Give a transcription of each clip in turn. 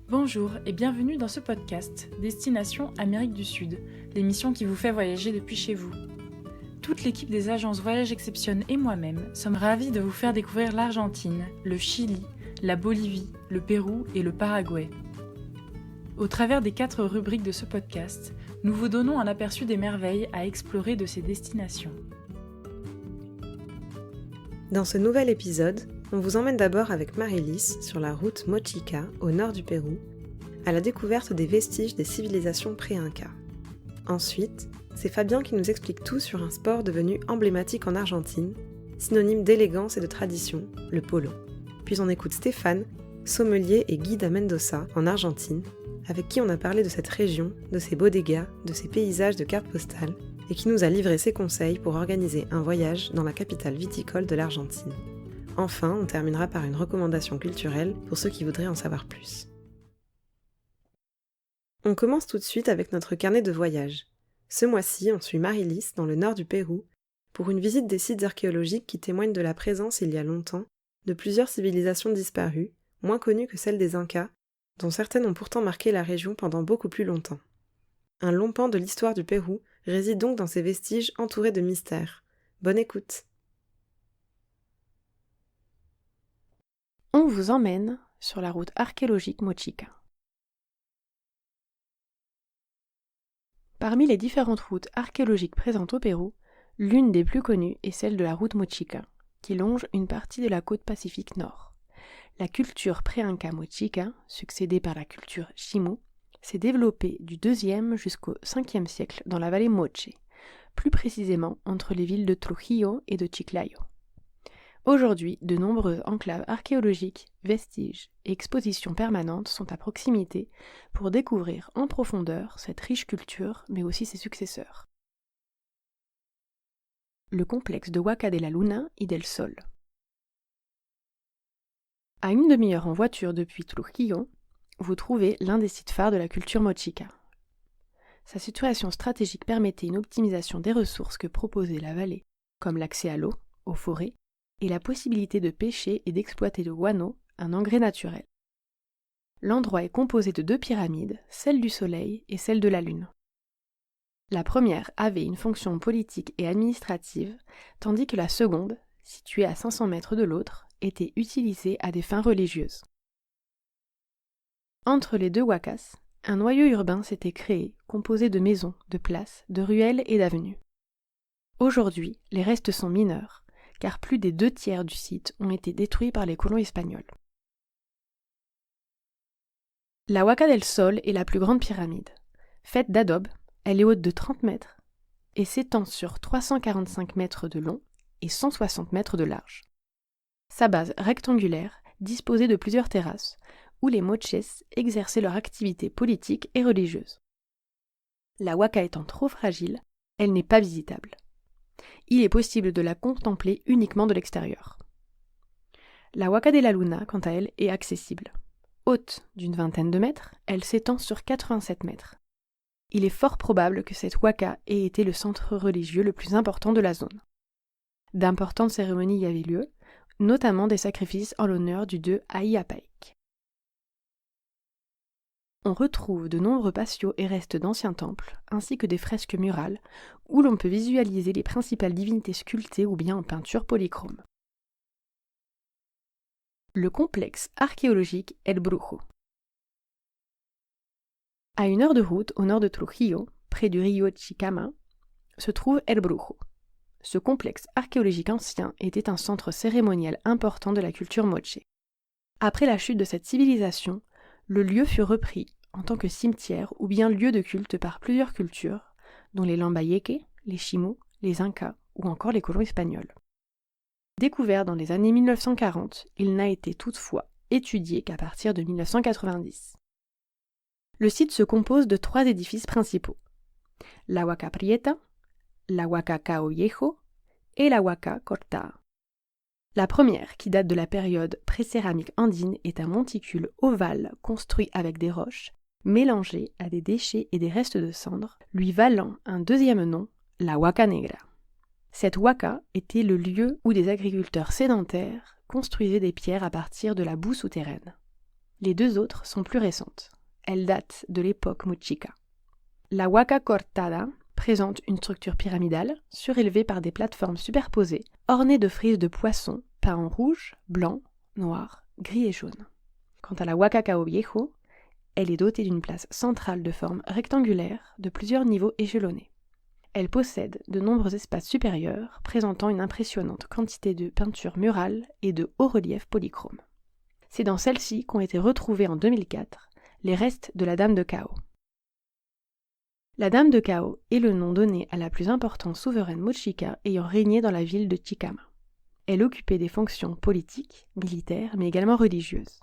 Bonjour et bienvenue dans ce podcast Destination Amérique du Sud, l'émission qui vous fait voyager depuis chez vous. Toute l'équipe des agences Voyage Exception et moi-même sommes ravis de vous faire découvrir l'Argentine, le Chili, la Bolivie, le Pérou et le Paraguay. Au travers des 4 rubriques de ce podcast, nous vous donnons un aperçu des merveilles à explorer de ces destinations. Dans ce nouvel épisode, on vous emmène d'abord avec Marie-Lys sur la route Mochica, au nord du Pérou, à la découverte des vestiges des civilisations pré-Inca. Ensuite, c'est Fabien qui nous explique tout sur un sport devenu emblématique en Argentine, synonyme d'élégance et de tradition, le polo. Puis on écoute Stéphane, sommelier et guide à Mendoza, en Argentine, avec qui on a parlé de cette région, de ses bodegas, de ses paysages de cartes postales, et qui nous a livré ses conseils pour organiser un voyage dans la capitale viticole de l'Argentine. Enfin, on terminera par une recommandation culturelle pour ceux qui voudraient en savoir plus. On commence tout de suite avec notre carnet de voyage. Ce mois-ci, on suit Marie-Lys dans le nord du Pérou pour une visite des sites archéologiques qui témoignent de la présence il y a longtemps de plusieurs civilisations disparues, moins connues que celles des Incas, dont certaines ont pourtant marqué la région pendant beaucoup plus longtemps. Un long pan de l'histoire du Pérou réside donc dans ces vestiges entourés de mystères. Bonne écoute! On vous emmène sur la route archéologique Mochica. Parmi les différentes routes archéologiques présentes au Pérou, l'une des plus connues est celle de la route Mochica, qui longe une partie de la côte pacifique nord. La culture pré-Inca Mochica, succédée par la culture Chimu, s'est développée du IIe jusqu'au Ve siècle dans la vallée Moche, plus précisément entre les villes de Trujillo et de Chiclayo. Aujourd'hui, de nombreuses enclaves archéologiques, vestiges et expositions permanentes sont à proximité pour découvrir en profondeur cette riche culture, mais aussi ses successeurs. Le complexe de Huaca de la Luna y del Sol. À une demi-heure en voiture depuis Trujillo, vous trouvez l'un des sites phares de la culture mochica. Sa situation stratégique permettait une optimisation des ressources que proposait la vallée, comme l'accès à l'eau, aux forêts, et la possibilité de pêcher et d'exploiter le guano, un engrais naturel. L'endroit est composé de 2 pyramides, celle du Soleil et celle de la Lune. La première avait une fonction politique et administrative, tandis que la seconde, située à 500 mètres de l'autre, était utilisée à des fins religieuses. Entre les 2 huacas, un noyau urbain s'était créé, composé de maisons, de places, de ruelles et d'avenues. Aujourd'hui, les restes sont mineurs, car plus des 2/3 du site ont été détruits par les colons espagnols. La Huaca del Sol est la plus grande pyramide. Faite d'adobe, elle est haute de 30 mètres et s'étend sur 345 mètres de long et 160 mètres de large. Sa base rectangulaire, disposée de plusieurs terrasses, où les moches exerçaient leur activité politique et religieuse. La Huaca étant trop fragile, elle n'est pas visitable. Il est possible de la contempler uniquement de l'extérieur. La Huaca de la Luna, quant à elle, est accessible. Haute d'une 20aine de mètres, elle s'étend sur 87 mètres. Il est fort probable que cette Huaca ait été le centre religieux le plus important de la zone. D'importantes cérémonies y avaient lieu, notamment des sacrifices en l'honneur du dieu Aiapaic. On retrouve de nombreux patios et restes d'anciens temples, ainsi que des fresques murales, où l'on peut visualiser les principales divinités sculptées ou bien en peinture polychrome. Le complexe archéologique El Brujo. À 1 heure de route au nord de Trujillo, près du rio Chicama, se trouve El Brujo. Ce complexe archéologique ancien était un centre cérémoniel important de la culture moche. Après la chute de cette civilisation, le lieu fut repris en tant que cimetière ou bien lieu de culte par plusieurs cultures, dont les Lambayeque, les Chimu, les Incas ou encore les colons espagnols. Découvert dans les années 1940, il n'a été toutefois étudié qu'à partir de 1990. Le site se compose de 3 édifices principaux: la Huaca Prieta, la Huaca Cao Viejo et la Huaca Cortada. La première, qui date de la période pré-céramique andine, est un monticule ovale construit avec des roches, mélangées à des déchets et des restes de cendres, lui valant un deuxième nom, la Huaca Negra. Cette Huaca était le lieu où des agriculteurs sédentaires construisaient des pierres à partir de la boue souterraine. Les deux autres sont plus récentes. Elles datent de l'époque Mochica. La Huaca Cortada présente une structure pyramidale, surélevée par des plateformes superposées, ornées de frises de poissons peints en rouge, blanc, noir, gris et jaune. Quant à la Huaca Cao Viejo, elle est dotée d'une place centrale de forme rectangulaire de plusieurs niveaux échelonnés. Elle possède de nombreux espaces supérieurs présentant une impressionnante quantité de peintures murales et de hauts reliefs polychromes. C'est dans celle-ci qu'ont été retrouvés en 2004 les restes de la Dame de Cao. La Dame de Cao est le nom donné à la plus importante souveraine mochica ayant régné dans la ville de Chicama. Elle occupait des fonctions politiques, militaires, mais également religieuses.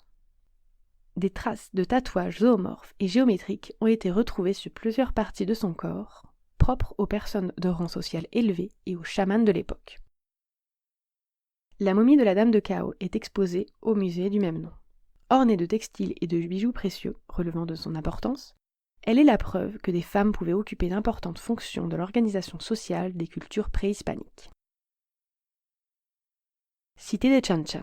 Des traces de tatouages zoomorphes et géométriques ont été retrouvées sur plusieurs parties de son corps, propres aux personnes de rang social élevé et aux chamans de l'époque. La momie de la Dame de Cao est exposée au musée du même nom. Ornée de textiles et de bijoux précieux relevant de son importance, elle est la preuve que des femmes pouvaient occuper d'importantes fonctions dans l'organisation sociale des cultures préhispaniques. Cité de Chan Chan.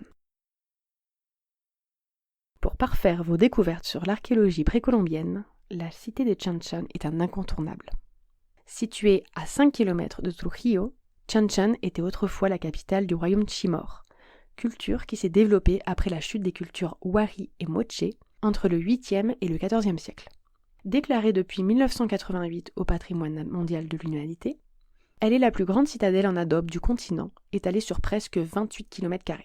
Pour parfaire vos découvertes sur l'archéologie précolombienne, la cité de Chan Chan est un incontournable. Située à 5 km de Trujillo, Chan Chan était autrefois la capitale du royaume Chimor, culture qui s'est développée après la chute des cultures Wari et Moche entre le 8e et le 14e siècle. Déclarée depuis 1988 au patrimoine mondial de l'humanité, elle est la plus grande citadelle en adobe du continent, étalée sur presque 28 km².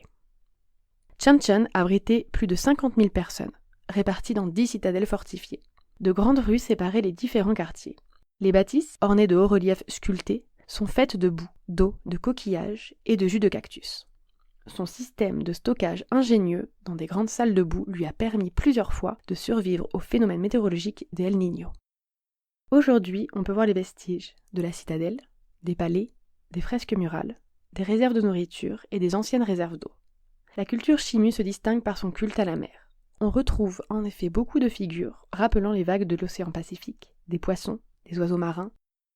Chan Chan abritait plus de 50 000 personnes, réparties dans 10 citadelles fortifiées. De grandes rues séparaient les différents quartiers. Les bâtisses, ornées de hauts reliefs sculptés, sont faites de boue, d'eau, de coquillages et de jus de cactus. Son système de stockage ingénieux dans des grandes salles de boue lui a permis plusieurs fois de survivre au phénomène météorologique des El Niño. Aujourd'hui, on peut voir les vestiges de la citadelle, des palais, des fresques murales, des réserves de nourriture et des anciennes réserves d'eau. La culture chimu se distingue par son culte à la mer. On retrouve en effet beaucoup de figures rappelant les vagues de l'océan Pacifique, des poissons, des oiseaux marins,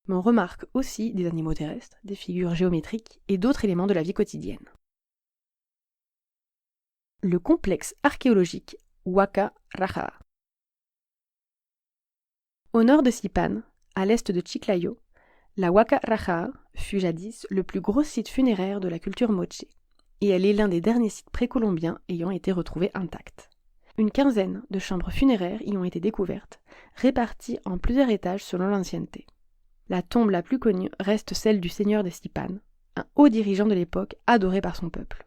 mais on remarque aussi des animaux terrestres, des figures géométriques et d'autres éléments de la vie quotidienne. Le complexe archéologique Huaca Rajá. Au nord de Sipan, à l'est de Chiclayo, la Huaca Rajá fut jadis le plus gros site funéraire de la culture moche, et elle est l'un des derniers sites précolombiens ayant été retrouvés intacts. Une quinzaine de chambres funéraires y ont été découvertes, réparties en plusieurs étages selon l'ancienneté. La tombe la plus connue reste celle du seigneur des Sipan, un haut dirigeant de l'époque adoré par son peuple.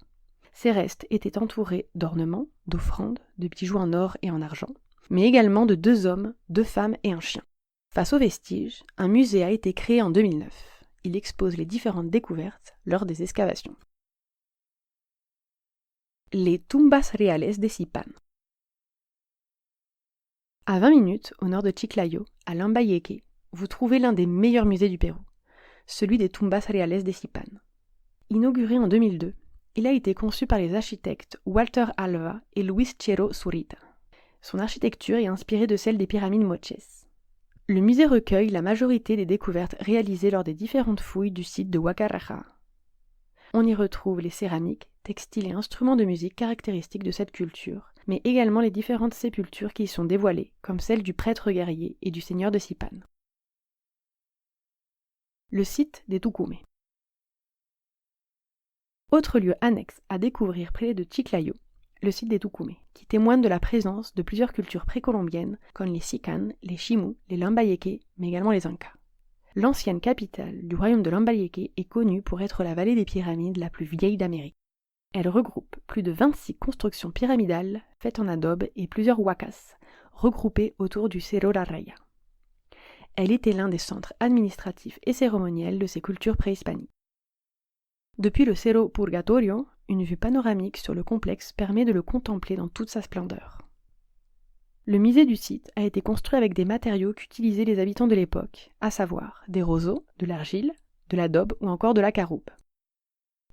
Ses restes étaient entourés d'ornements, d'offrandes, de bijoux en or et en argent, mais également de 2 hommes, 2 femmes et un chien. Face aux vestiges, un musée a été créé en 2009. Il expose les différentes découvertes lors des excavations. Les Tumbas Reales de Sipan. À 20 minutes au nord de Chiclayo, à Lambayeque, vous trouvez l'un des meilleurs musées du Pérou, celui des Tumbas Reales de Sipan. Inauguré en 2002, il a été conçu par les architectes Walter Alva et Luis Chero Zurita. Son architecture est inspirée de celle des pyramides moches. Le musée recueille la majorité des découvertes réalisées lors des différentes fouilles du site de Huaca Rajá. On y retrouve les céramiques, textiles et instruments de musique caractéristiques de cette culture, mais également les différentes sépultures qui y sont dévoilées, comme celle du prêtre guerrier et du seigneur de Sipan. Le site des Tucumés. Autre lieu annexe à découvrir près de Chiclayo, le site des Tucumés, qui témoigne de la présence de plusieurs cultures précolombiennes comme les Sicanes, les Chimú, les Lambayeque, mais également les Incas. L'ancienne capitale du royaume de Lambayeque est connue pour être la vallée des pyramides la plus vieille d'Amérique. Elle regroupe plus de 26 constructions pyramidales faites en adobe et plusieurs huacas, regroupées autour du Cerro Larraya. Elle était l'un des centres administratifs et cérémoniels de ces cultures préhispaniques. Depuis le Cerro Purgatorio, une vue panoramique sur le complexe permet de le contempler dans toute sa splendeur. Le musée du site a été construit avec des matériaux qu'utilisaient les habitants de l'époque, à savoir des roseaux, de l'argile, de l'adobe ou encore de la caroube.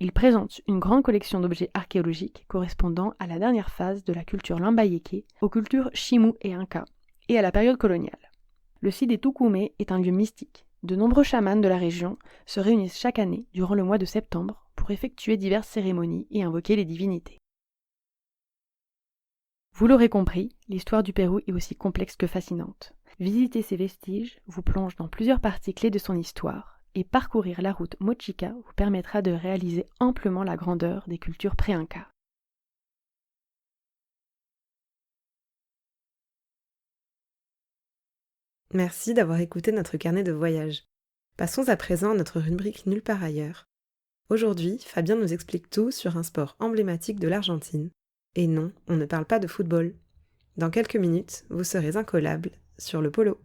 Il présente une grande collection d'objets archéologiques correspondant à la dernière phase de la culture Lambayeque, aux cultures Chimú et Inca, et à la période coloniale. Le site des Tucumés est un lieu mystique. De nombreux chamans de la région se réunissent chaque année durant le mois de septembre pour effectuer diverses cérémonies et invoquer les divinités. Vous l'aurez compris, l'histoire du Pérou est aussi complexe que fascinante. Visiter ces vestiges vous plonge dans plusieurs parties clés de son histoire, et parcourir la route Mochica vous permettra de réaliser amplement la grandeur des cultures pré-Inca. Merci d'avoir écouté notre carnet de voyage. Passons à présent à notre rubrique Nulle part ailleurs. Aujourd'hui, Fabien nous explique tout sur un sport emblématique de l'Argentine. Et non, on ne parle pas de football. Dans quelques minutes, vous serez incollables sur le polo.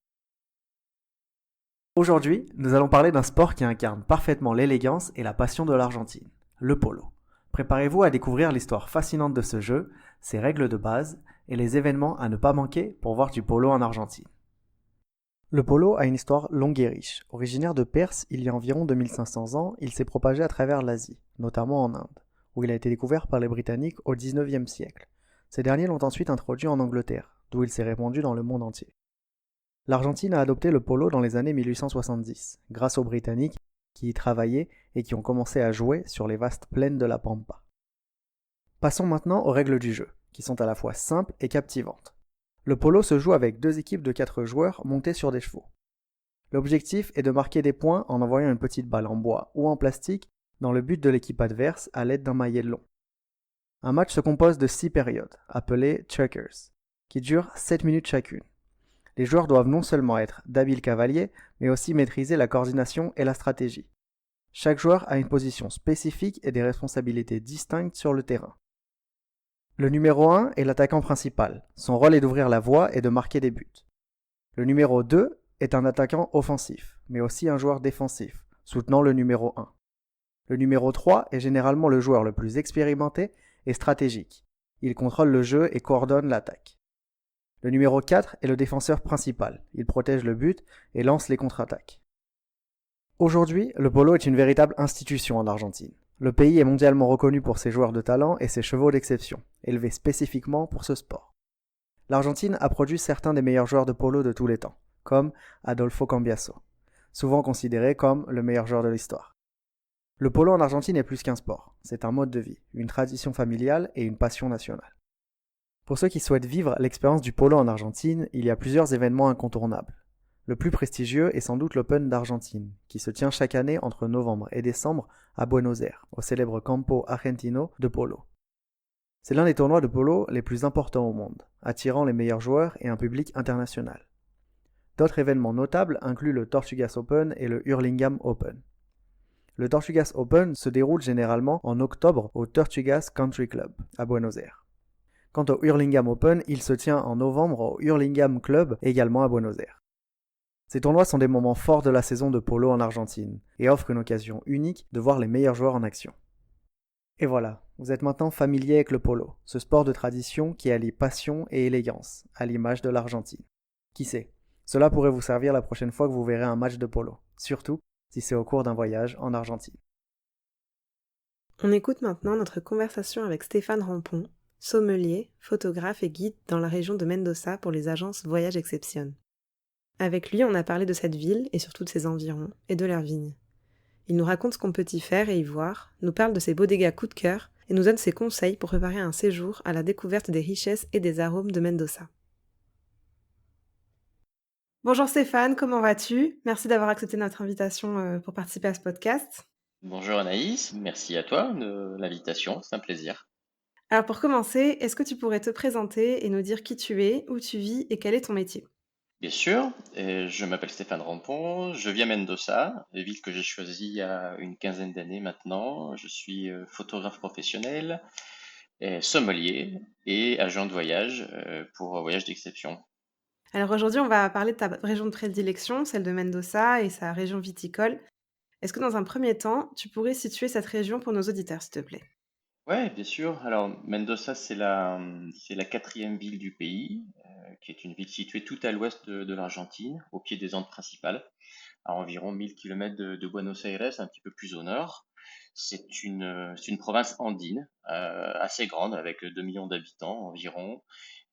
Aujourd'hui, nous allons parler d'un sport qui incarne parfaitement l'élégance et la passion de l'Argentine, le polo. Préparez-vous à découvrir l'histoire fascinante de ce jeu, ses règles de base et les événements à ne pas manquer pour voir du polo en Argentine. Le polo a une histoire longue et riche. Originaire de Perse il y a environ 2500 ans, il s'est propagé à travers l'Asie, notamment en Inde, où il a été découvert par les Britanniques au XIXe siècle. Ces derniers l'ont ensuite introduit en Angleterre, d'où il s'est répandu dans le monde entier. L'Argentine a adopté le polo dans les années 1870, grâce aux Britanniques qui y travaillaient et qui ont commencé à jouer sur les vastes plaines de la Pampa. Passons maintenant aux règles du jeu, qui sont à la fois simples et captivantes. Le polo se joue avec 2 équipes de 4 joueurs montés sur des chevaux. L'objectif est de marquer des points en envoyant une petite balle en bois ou en plastique dans le but de l'équipe adverse à l'aide d'un maillet long. Un match se compose de 6 périodes, appelées checkers, qui durent 7 minutes chacune. Les joueurs doivent non seulement être d'habiles cavaliers, mais aussi maîtriser la coordination et la stratégie. Chaque joueur a une position spécifique et des responsabilités distinctes sur le terrain. Le numéro 1 est l'attaquant principal. Son rôle est d'ouvrir la voie et de marquer des buts. Le numéro 2 est un attaquant offensif, mais aussi un joueur défensif, soutenant le numéro 1. Le numéro 3 est généralement le joueur le plus expérimenté et stratégique. Il contrôle le jeu et coordonne l'attaque. Le numéro 4 est le défenseur principal. Il protège le but et lance les contre-attaques. Aujourd'hui, le polo est une véritable institution en Argentine. Le pays est mondialement reconnu pour ses joueurs de talent et ses chevaux d'exception, élevés spécifiquement pour ce sport. L'Argentine a produit certains des meilleurs joueurs de polo de tous les temps, comme Adolfo Cambiaso, souvent considéré comme le meilleur joueur de l'histoire. Le polo en Argentine est plus qu'un sport, c'est un mode de vie, une tradition familiale et une passion nationale. Pour ceux qui souhaitent vivre l'expérience du polo en Argentine, il y a plusieurs événements incontournables. Le plus prestigieux est sans doute l'Open d'Argentine, qui se tient chaque année entre novembre et décembre à Buenos Aires, au célèbre Campo Argentino de Polo. C'est l'un des tournois de polo les plus importants au monde, attirant les meilleurs joueurs et un public international. D'autres événements notables incluent le Tortugas Open et le Hurlingham Open. Le Tortugas Open se déroule généralement en octobre au Tortugas Country Club, à Buenos Aires. Quant au Hurlingham Open, il se tient en novembre au Hurlingham Club, également à Buenos Aires. Ces tournois sont des moments forts de la saison de polo en Argentine et offrent une occasion unique de voir les meilleurs joueurs en action. Et voilà, vous êtes maintenant familier avec le polo, ce sport de tradition qui allie passion et élégance, à l'image de l'Argentine. Qui sait, cela pourrait vous servir la prochaine fois que vous verrez un match de polo, surtout si c'est au cours d'un voyage en Argentine. On écoute maintenant notre conversation avec Stéphane Rampon, sommelier, photographe et guide dans la région de Mendoza pour les agences Voyage Exception. Avec lui, on a parlé de cette ville et surtout de ses environs et de leurs vignes. Il nous raconte ce qu'on peut y faire et y voir, nous parle de ses bodegas coup de cœur et nous donne ses conseils pour préparer un séjour à la découverte des richesses et des arômes de Mendoza. Bonjour Stéphane, comment vas-tu ? Merci d'avoir accepté notre invitation pour participer à ce podcast. Bonjour Anaïs, merci à toi de l'invitation, c'est un plaisir. Alors pour commencer, est-ce que tu pourrais te présenter et nous dire qui tu es, où tu vis et quel est ton métier ? Bien sûr, je m'appelle Stéphane Rampon, je vis à Mendoza, ville que j'ai choisie il y a une quinzaine d'années maintenant. Je suis photographe professionnel, sommelier et agent de voyage pour voyage d'exception. Alors aujourd'hui, on va parler de ta région de prédilection, celle de Mendoza et sa région viticole. Est-ce que dans un premier temps, tu pourrais situer cette région pour nos auditeurs, s'il te plaît ? Ouais, bien sûr. Alors Mendoza, c'est la quatrième ville du pays, qui est une ville située tout à l'ouest de l'Argentine, au pied des Andes principales, à environ 1000 km de Buenos Aires, un petit peu plus au nord. C'est une province andine, assez grande, avec 2 millions d'habitants environ.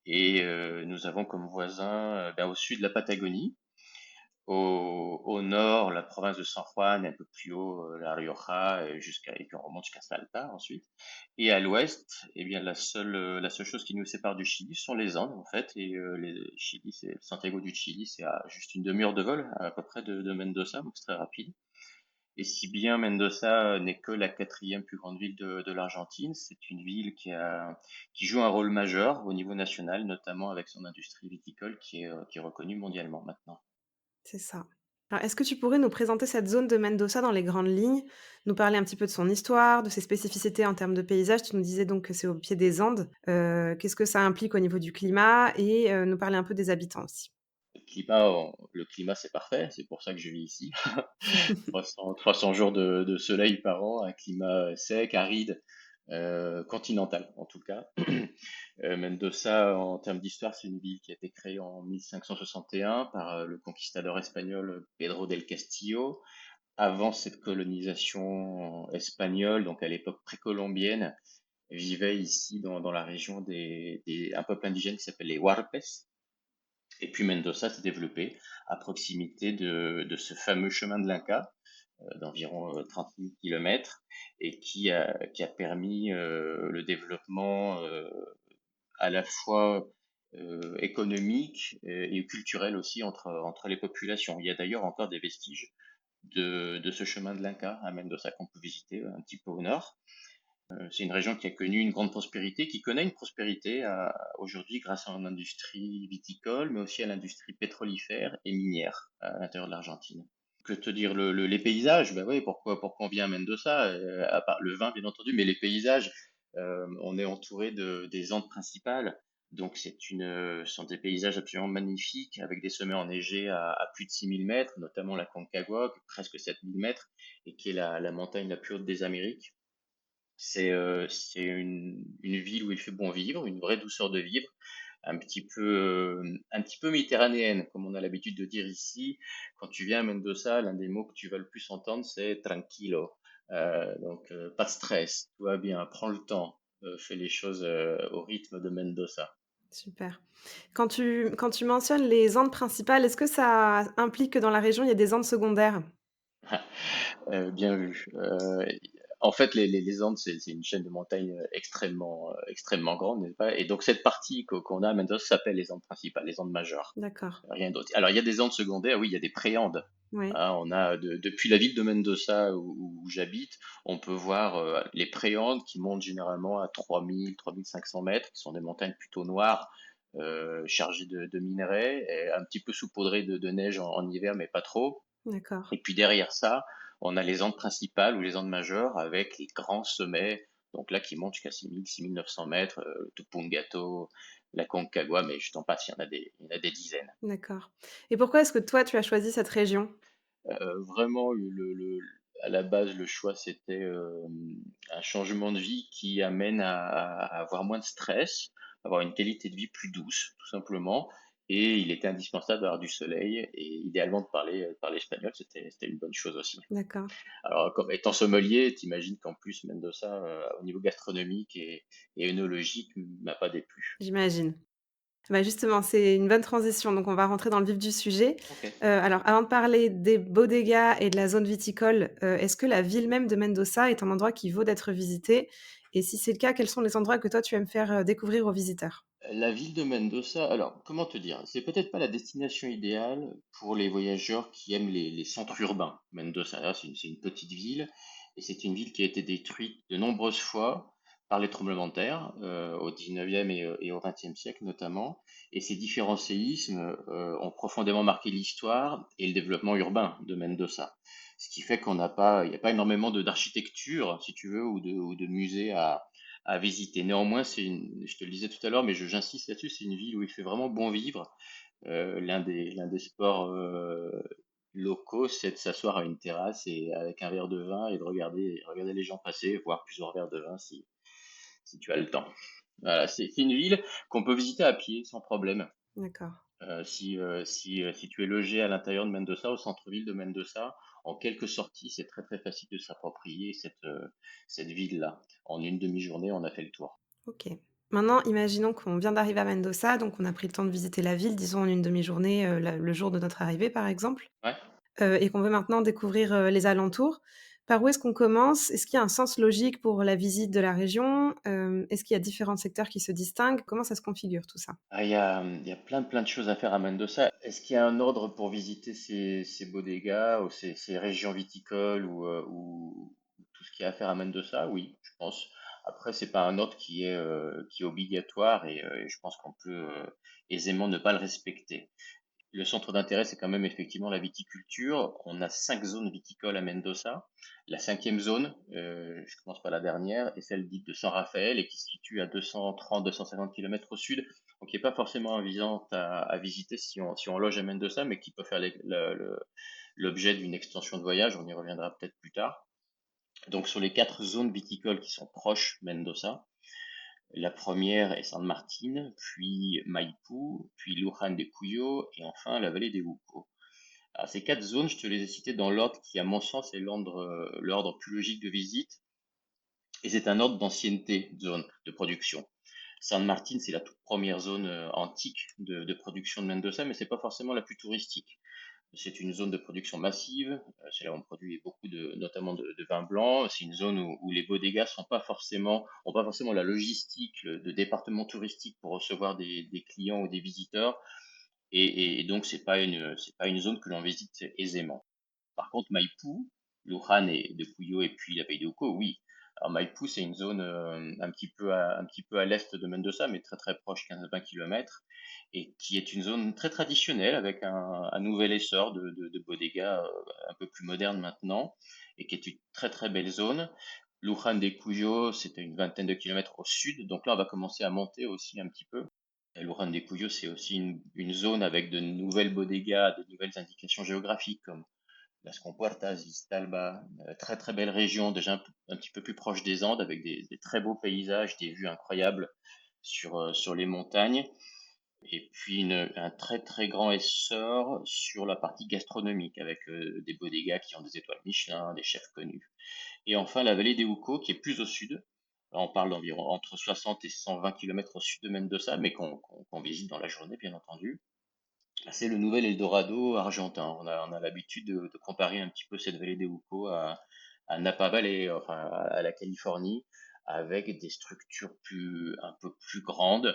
Et nous avons comme voisin, au sud, la Patagonie. Au nord, la province de San Juan, un peu plus haut, la Rioja, et puis on remonte jusqu'à Salta ensuite. Et à l'ouest, eh bien, la seule chose qui nous sépare du Chili sont les Andes, en fait. Et Chili, c'est Santiago du Chili, c'est à juste une demi-heure de vol, à peu près, de Mendoza, donc c'est très rapide. Et si bien Mendoza n'est que la quatrième plus grande ville de l'Argentine, c'est une ville qui joue un rôle majeur au niveau national, notamment avec son industrie viticole qui est reconnue mondialement maintenant. C'est ça. Alors, est-ce que tu pourrais nous présenter cette zone de Mendoza dans les grandes lignes, nous parler un petit peu de son histoire, de ses spécificités en termes de paysage? Tu nous disais donc que c'est au pied des Andes. Qu'est-ce que ça implique au niveau du climat et nous parler un peu des habitants aussi. Le climat, c'est parfait, c'est pour ça que je vis ici. 300 jours de soleil par an, un climat sec, aride, continental en tout cas. Mendoza, en termes d'histoire, c'est une ville qui a été créée en 1561 par le conquistador espagnol Pedro del Castillo. Avant cette colonisation espagnole, donc à l'époque précolombienne, vivait ici dans la région un peuple indigène qui s'appelle les Huarpes. Et puis Mendoza s'est développé à proximité de ce fameux chemin de l'Inca, d'environ 30 000 kilomètres, et qui a permis le développement à la fois économique et culturel aussi entre les populations. Il y a d'ailleurs encore des vestiges de ce chemin de l'Inca à Mendoza qu'on peut visiter un petit peu au nord. C'est une région qui a connu une grande prospérité, qui connaît une prospérité aujourd'hui grâce à l'industrie viticole, mais aussi à l'industrie pétrolifère et minière à l'intérieur de l'Argentine. Que te dire, les paysages, ben oui, pourquoi on vient à Mendoza, à part le vin bien entendu, mais les paysages, on est entouré des Andes principales, donc ce sont des paysages absolument magnifiques avec des sommets enneigés à plus de 6 000 mètres, notamment la Concagua, presque 7 000 mètres, et qui est la montagne la plus haute des Amériques. C'est une ville où il fait bon vivre, une vraie douceur de vivre, un petit peu méditerranéenne, comme on a l'habitude de dire ici. Quand tu viens à Mendoza, l'un des mots que tu vas le plus entendre, c'est tranquilo. Pas de stress, tout va bien, prends le temps, fais les choses au rythme de Mendoza. Super. Quand tu mentionnes les Andes principales, est-ce que ça implique que dans la région, il y a des Andes secondaires? Bien vu. En fait, les Andes, c'est une chaîne de montagnes extrêmement grande, n'est-ce pas? Et donc cette partie qu'on a à Mendoza s'appelle les Andes principales, les Andes majeures. D'accord. Rien d'autre. Alors il y a des Andes secondaires, oui, il y a des préandes. Oui. Hein, depuis la ville de Mendoza où j'habite, on peut voir les préandes qui montent généralement à 3 500 mètres, qui sont des montagnes plutôt noires, chargées de minerais, et un petit peu saupoudrées de neige en hiver, mais pas trop. D'accord. Et puis derrière ça, on a les Andes principales ou les Andes majeures avec les grands sommets, donc là qui montent jusqu'à 6 900 mètres, le Tupungato, la Concagua, mais je t'en passe, il y en a des dizaines. D'accord. Et pourquoi est-ce que toi, tu as choisi cette région? Vraiment, à la base, le choix, c'était un changement de vie qui amène à avoir moins de stress, avoir une qualité de vie plus douce, tout simplement. Et il était indispensable d'avoir du soleil et idéalement de parler espagnol, c'était une bonne chose aussi. D'accord. Alors, comme étant sommelier, t'imagines qu'en plus, Mendoza, au niveau gastronomique et œnologique, m'a pas déplu. J'imagine. Bah, justement, c'est une bonne transition, donc on va rentrer dans le vif du sujet. Ok. Alors avant de parler des bodegas et de la zone viticole, est-ce que la ville même de Mendoza est un endroit qui vaut d'être visité? Et si c'est le cas, quels sont les endroits que toi tu aimes faire, découvrir aux visiteurs? La ville de Mendoza, alors comment te dire, c'est peut-être pas la destination idéale pour les voyageurs qui aiment les centres urbains. Mendoza, là, c'est une petite ville et c'est une ville qui a été détruite de nombreuses fois par les tremblements de terre au 19e et au 20e siècle notamment. Et ces différents séismes ont profondément marqué l'histoire et le développement urbain de Mendoza. Ce qui fait il n'y a pas énormément d'architecture, si tu veux, ou de musées à visiter. Néanmoins, je te le disais tout à l'heure, mais j'insiste là-dessus, c'est une ville où il fait vraiment bon vivre. L'un des sports locaux, c'est de s'asseoir à une terrasse et avec un verre de vin et de regarder les gens passer, voire plusieurs verres de vin si tu as le temps. Voilà, c'est une ville qu'on peut visiter à pied sans problème. D'accord. Si tu es logé à l'intérieur de Mendoza, au centre-ville de Mendoza, en quelques sorties, c'est très très facile de s'approprier cette ville-là. En une demi-journée, on a fait le tour. OK. Maintenant, imaginons qu'on vient d'arriver à Mendoza, donc on a pris le temps de visiter la ville, disons en une demi-journée, le jour de notre arrivée, par exemple, Ouais. et qu'on veut maintenant découvrir, les alentours. Par où est-ce qu'on commence? Est-ce qu'il y a un sens logique pour la visite de la région? Est-ce qu'il y a différents secteurs qui se distinguent? Comment ça se configure tout ça? Il y a plein de choses à faire à Mendoza. Est-ce qu'il y a un ordre pour visiter ces bodegas ou ces régions viticoles ou tout ce qu'il y a à faire à Mendoza? Oui, je pense. Après, c'est pas un ordre qui est obligatoire et je pense qu'on peut aisément ne pas le respecter. Le centre d'intérêt, c'est quand même effectivement la viticulture. On a 5 zones viticoles à Mendoza. La cinquième zone, je commence par la dernière, est celle dite de San Rafael et qui se situe à 230-250 km au sud, donc qui n'est pas forcément avisante à visiter si on loge à Mendoza, mais qui peut faire l'objet d'une extension de voyage. On y reviendra peut-être plus tard. Donc sur les 4 zones viticoles qui sont proches Mendoza, la première est San Martín, puis Maipú, puis Luján de Cuyo et enfin la vallée des Uco. Alors, ces 4 zones, je te les ai citées dans l'ordre qui, à mon sens, est l'ordre plus logique de visite, et c'est un ordre d'ancienneté de zone de production. San Martín, c'est la toute première zone antique de production de Mendoza, mais c'est pas forcément la plus touristique. C'est une zone de production massive. C'est là où on produit beaucoup notamment de vin blanc. C'est une zone où les bodegas ont pas forcément la logistique de département touristique pour recevoir des clients ou des visiteurs. Et donc, c'est pas une zone que l'on visite aisément. Par contre, Maipú, Luján et de Cuyo et puis la Pays de Uco, oui. Alors Maipú, c'est une zone un petit peu à l'est de Mendoza, mais très proche, 15-20 km, et qui est une zone très traditionnelle avec un nouvel essor de bodegas un peu plus moderne maintenant, et qui est une très belle zone. Luján de Cuyo, c'était une vingtaine de kilomètres au sud, donc là on va commencer à monter aussi un petit peu. Et Luján de Cuyo, c'est aussi une zone avec de nouvelles bodegas, de nouvelles indications géographiques comme Las Compuertas, Vistalba, très belle région, déjà un petit peu plus proche des Andes, avec des très beaux paysages, des vues incroyables sur les montagnes, et puis un très grand essor sur la partie gastronomique, avec des bodegas qui ont des étoiles Michelin, des chefs connus. Et enfin la vallée des Uco, qui est plus au sud. Là, on parle d'environ entre 60 et 120 km au sud de Mendoza, mais qu'on visite dans la journée, bien entendu. C'est le nouvel Eldorado argentin. On a l'habitude de comparer un petit peu cette vallée des Uco à Napa Valley, enfin à la Californie, avec des structures un peu plus grandes,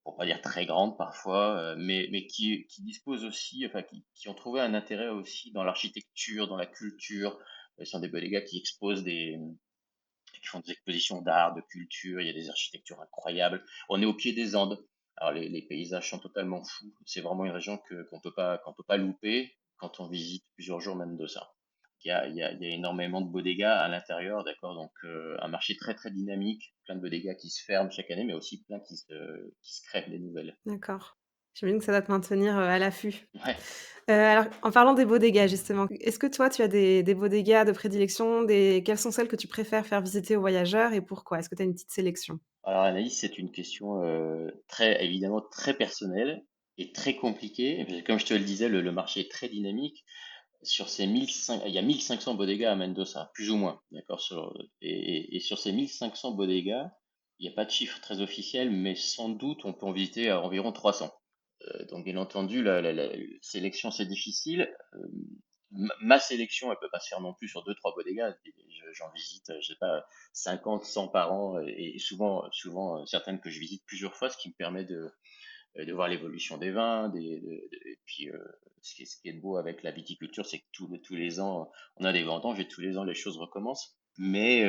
pour pas dire très grandes parfois, mais qui disposent aussi, enfin qui ont trouvé un intérêt aussi dans l'architecture, dans la culture. Ce sont des bodegas qui font des expositions d'art, de culture, il y a des architectures incroyables. On est au pied des Andes. Alors les paysages sont totalement fous. C'est vraiment une région qu'on peut pas louper quand on visite plusieurs jours Mendoza. Il y a énormément de bodegas à l'intérieur, d'accord. Donc un marché très dynamique, plein de bodegas qui se ferment chaque année, mais aussi plein qui se créent des nouvelles. D'accord. J'imagine que ça doit te maintenir, à l'affût. Ouais. Alors en parlant des bodegas justement, est-ce que toi tu as des bodegas de prédilection? Quelles sont celles que tu préfères faire visiter aux voyageurs et pourquoi? Est-ce que tu as une petite sélection? Alors Anaïs, c'est une question très évidemment très personnelle et très compliquée. Parce que comme je te le disais, le marché est très dynamique. Sur ces 1500, il y a 1500 bodegas à Mendoza, plus ou moins, d'accord, et sur ces 1500 bodegas, il n'y a pas de chiffre très officiel, mais sans doute on peut en visiter environ 300. Donc bien entendu, la sélection c'est difficile. Ma sélection, elle peut pas se faire non plus sur deux, trois bodegas. J'en visite, je sais pas, 50, 100 par an, et souvent certaines que je visite plusieurs fois, ce qui me permet de voir l'évolution des vins, et puis ce qui est beau avec la viticulture, c'est que tous les ans, on a des vendanges et tous les ans, les choses recommencent. Mais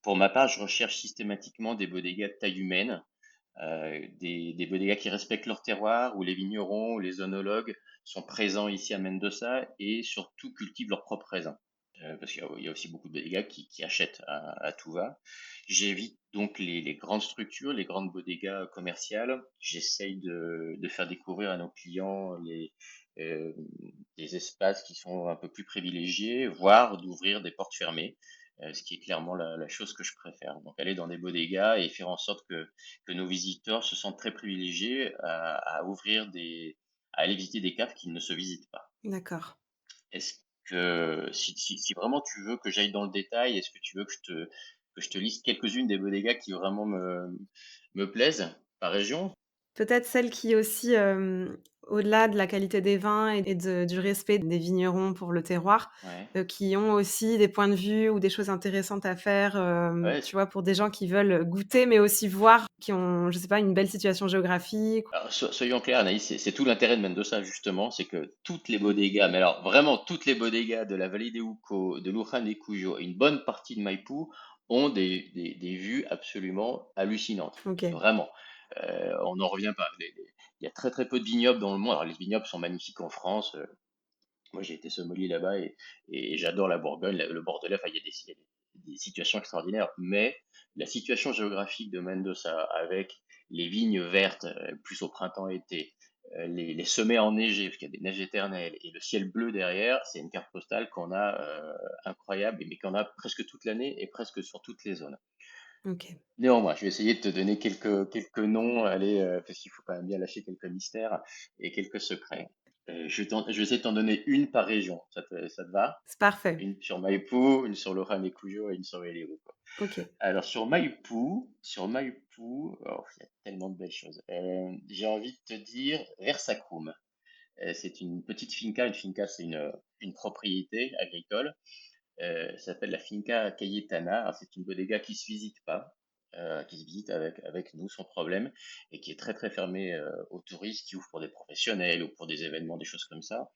pour ma part, je recherche systématiquement des bodegas de taille humaine, des bodegas qui respectent leur terroir, où les vignerons, où les œnologues sont présents ici à Mendoza et surtout cultivent leurs propres raisins. Parce qu'il y a aussi beaucoup de bodegas qui achètent à tout va. J'évite donc les grandes structures, les grandes bodegas commerciales. J'essaye de faire découvrir à nos clients euh, des espaces qui sont un peu plus privilégiés, voire d'ouvrir des portes fermées, ce qui est clairement la chose que je préfère. Donc aller dans des bodegas et faire en sorte que nos visiteurs se sentent très privilégiés à aller visiter des caves qui ne se visitent pas. D'accord. Est-ce que si vraiment tu veux que j'aille dans le détail, est-ce que tu veux que que je te liste quelques-unes des bodegas qui vraiment me plaisent par région. Peut-être celle qui aussi, au-delà de la qualité des vins et du respect des vignerons pour le terroir, Ouais. qui ont aussi des points de vue ou des choses intéressantes à faire, Ouais, tu vois? Pour des gens qui veulent goûter, mais aussi voir, qui ont, je sais pas, une belle situation géographique. alors, soyons clairs, Anaïs, c'est tout l'intérêt de Mendoza, justement, c'est que toutes les bodegas, mais alors vraiment toutes les bodegas de la vallée des Uco, de Luján de Cuyo et une bonne partie de Maipú ont des vues absolument hallucinantes. OK. Vraiment. On n'en revient pas. Il y a très très peu de vignobles dans le monde. Alors les vignobles sont magnifiques en France. Moi j'ai été sommelier là-bas et j'adore la Bourgogne, le Bordelais. Enfin, il y a des situations extraordinaires. Mais la situation géographique de Mendoza avec les vignes vertes, plus au printemps-été, les sommets enneigés, parce qu'il y a des neiges éternelles, et le ciel bleu derrière, c'est une carte postale qu'on a incroyable, mais qu'on a presque toute l'année et presque sur toutes les zones. OK. Néanmoins, je vais essayer de te donner quelques noms, allez, parce qu'il faut quand même bien lâcher quelques mystères et quelques secrets. Je vais essayer de t'en donner une par région. Ça te va? C'est parfait. Une sur Maipú, une sur Luján de Cuyo et une sur Veliero. OK. Alors sur Maipú, oh, il y a tellement de belles choses. J'ai envie de te dire Versacrum. C'est une petite finca. Une finca, c'est une propriété agricole. Ça s'appelle la Finca Cayetana. Alors, c'est une bodega qui se visite pas, qui se visite avec nous sans problème, et qui est très très fermée aux touristes, qui ouvre pour des professionnels ou pour des événements, des choses comme ça.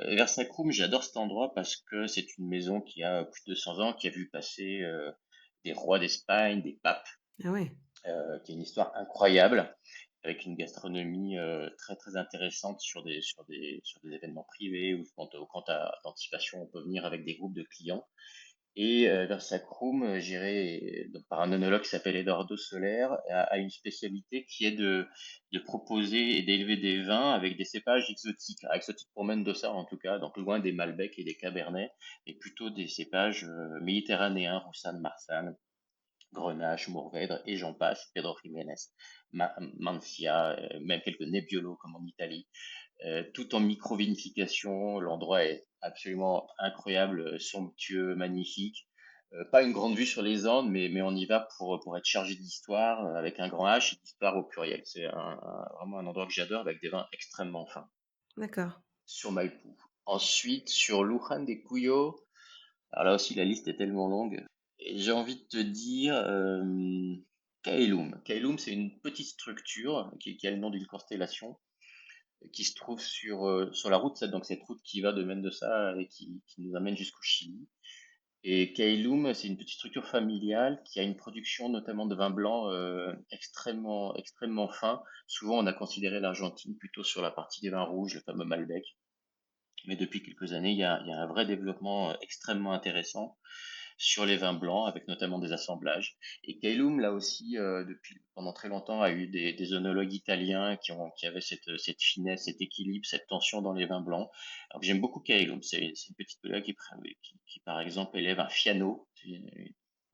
Versacrum, j'adore cet endroit parce que c'est une maison qui a plus de 200 ans, qui a vu passer des rois d'Espagne, des papes, Ah ouais. qui a une histoire incroyable, avec une gastronomie très très intéressante sur des événements privés ou quand à d'anticipation, on peut venir avec des groupes de clients. Et Versacrum, géré donc par un œnologue qui s'appelle Eduardo Soler, a une spécialité qui est de proposer et d'élever des vins avec des cépages exotiques. Alors, exotiques pour Mendoza en tout cas, donc loin des Malbec et des Cabernet, et plutôt des cépages méditerranéens, Roussanne, Marsanne, Grenache, Mourvèdre et j'en passe, Pedro Jiménez, Mancia, même quelques Nebbiolo comme en Italie, tout en micro-vinification. L'endroit est absolument incroyable, somptueux, magnifique. Pas une grande vue sur les Andes, mais on y va pour être chargé d'histoire, avec un grand H et d'histoire au pluriel. C'est vraiment un endroit que j'adore avec des vins extrêmement fins. D'accord. Sur Maipú. Ensuite, sur Luján de Cuyo, alors là aussi la liste est tellement longue. Et j'ai envie de te dire Kaelum. Kaelum, c'est une petite structure qui a le nom d'une constellation qui se trouve sur la route, donc cette route qui va de Mendoza et qui nous amène jusqu'au Chili. Et Kailum, c'est une petite structure familiale qui a une production notamment de vin blanc extrêmement fin. Souvent, on a considéré l'Argentine plutôt sur la partie des vins rouges, le fameux Malbec. Mais depuis quelques années, il y a un vrai développement extrêmement intéressant sur les vins blancs, avec notamment des assemblages. Et Kailum, là aussi, pendant très longtemps, a eu des œnologues italiens qui avaient cette finesse, cet équilibre, cette tension dans les vins blancs. Alors j'aime beaucoup Kailum. C'est une petite collègue qui, par exemple, élève un Fiano,